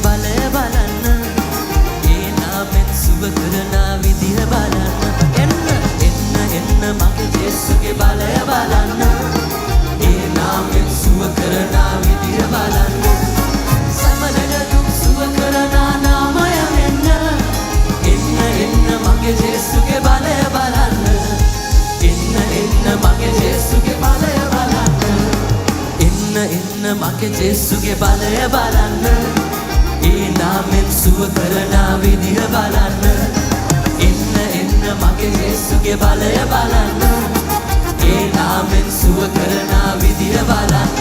බලය බලන්න ඒ නාමෙන් සුව කරන විදිහ බලන්න එන්න මගේ ජේසුගේ බලය බලන්න ඒ නාමෙන් සුව කරන විදිහ බලන්න සමලන දුක් සුව කරන නාමය මෙන්න එන්න මගේ ජේසුගේ බලය බලන්න එන්න මගේ ජේසුගේ බලය බලන්න එන්න මගේ ජේසුගේ බලය බලන්න ඒ නාමෙන් සුව කරන විදිහ බලන්න එන්න මගේ ජේසුගේ බලය බලන්න ඒ නාමෙන් සුව කරන විදිහ බලන්න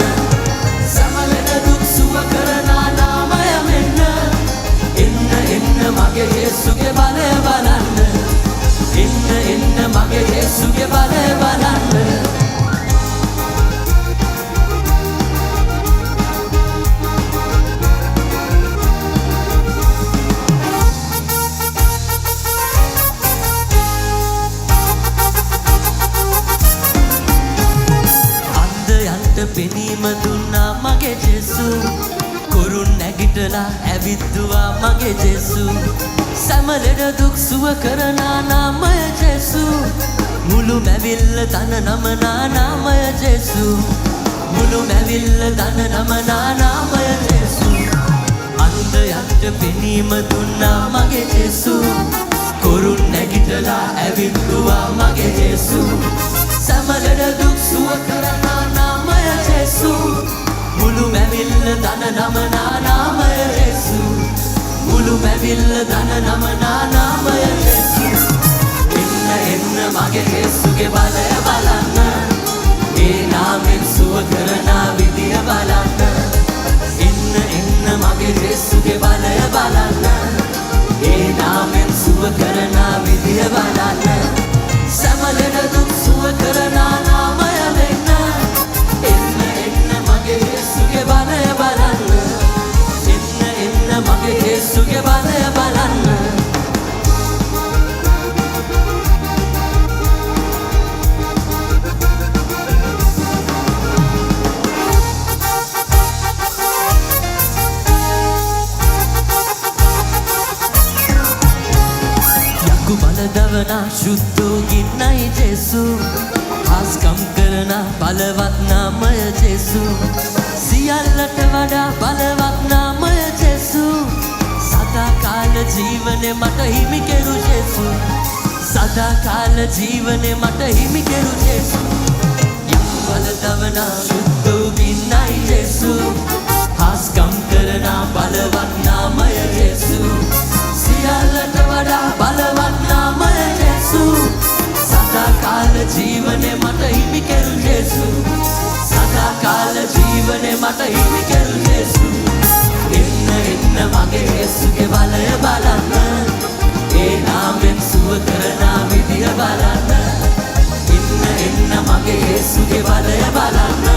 සමලන දුක් සුව කරන නාමය මෙන්න එන්න මගේ ජේසුගේ බලය බලන්න එන්න මගේ ජේසුගේ බලය බලන්න පෙනීම දුන්නා මගේ ජේසු කුරුන් නැගිටලා ඇවිද්දුවා මගේ ජේසු සැමලෙඩ දුක් සුව කරනා නාමය ජේසු මුළු මැවිල්ල තන නමනා නාමය ජේසු මුළු මැවිල්ල තන නමනා නාමය ජේසු අන්ධයන්ට පෙනීම දුන්නා මගේ ජේසු කුරුන් නැගිටලා ඇවිද්දුවා මගේ ජේසු සැමලෙඩ දුක් සුව කරනා නාමය ජේසු මුළු මැවිල්ල දන නමනා නාමය ජේසු මුළු මැවිල්ල දන නමනා නාමය ජේසු එන්න මගේ ජේසුගේ බලය බලන්න ඒ නාමෙන් සුව කරන විදිය බලන්න එන්න මගේ ජේසුගේ බලය බලන්න ඒ නාමෙන් සුව කරන විදිය බලන්න සැමලෙන දුක් සුව කරන නාමය මෙන්න එන්න මගේ ජේසුගේ බලය බලන්න එන්න මගේ ජේසුගේ බලය බලන්න යකු බලදවනා ශුද්ධෝ ගින්නයි ජේසු හස්කම් කරන බලවත් නාමය ජේසු සියල්ලට වඩා බලවත් නාමය ජේසු සදාකාල ජීවනේ මට හිමි කෙරු ජේසු සදාකාල ජීවනේ මට හිමි කෙරු ජේසු යකු බලදවනා ශුද්ධෝ ගින්නයි ජේසු හස්කම් කරන බලවත් නාමය ජේසු සියල්ලට වඩා බලවත් නාමය ජේසු සදාකාල ජීවනේ මට හිමි කෙරු ජේසු සදාකාල ජීවනේ මට හිමි කෙරු ජේසු එන්න මගේ ජේසුගේ බලය බලන්න ඒ නාමෙන් සුව කරන විදිය බලන්න එන්න මගේ ජේසුගේ බලය බලන්න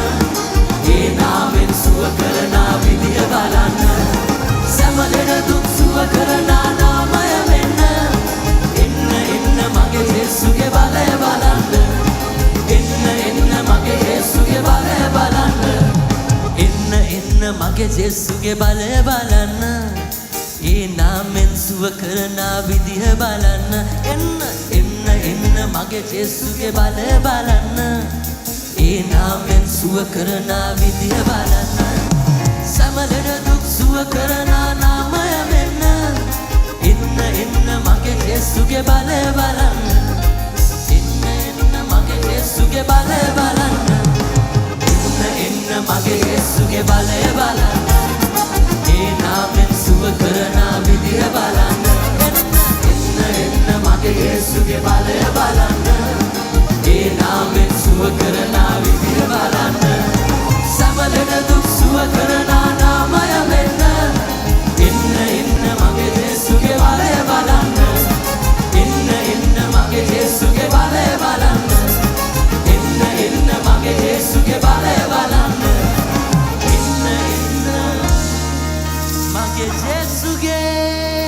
ඒ නාමෙන් සුව කරන විදිය බලන්න සැමලෙන දුක් සුව කරන නාමය මෙන්න එන්න මගේ ජේසුගේ බලය බලන්න එන්න මගේ ජේසුගේ බලය බලන්න එන්න මගේ ජේසුගේ බලය බලන්න ඒ නාමෙන් සුව කරන විදිහ බලන්න එන්න මගේ ජේසුගේ බලය බලන්න ඒ නාමෙන් සුව කරන විදිහ බලන්න සැමලෙන දුක් සුව කරන නාමය මෙන්න එන්න මගේ ජේසුගේ බලය බලන්න එන්න මගේ ජේසුගේ බලය බලන්න එන්න මගේ ජේසුගේ බලය බලන්න ඒ නාමෙන් සුව කරන විදිහ බලන්න එන්න මගේ ජේසුගේ බලය බලන්න ඒ නාමෙන් සුව කරන විදිහ බලන්න සමලෙන දුක් සුව කරන නාමය මෙන්න එන්න මගේ ජේසුගේ බලය බලන්න එන්න මගේ ජේසුගේ බලය බලන්න එන්න මගේ ජේසුගේ බලය බලන්න එන්න මගේ ජේසුගේ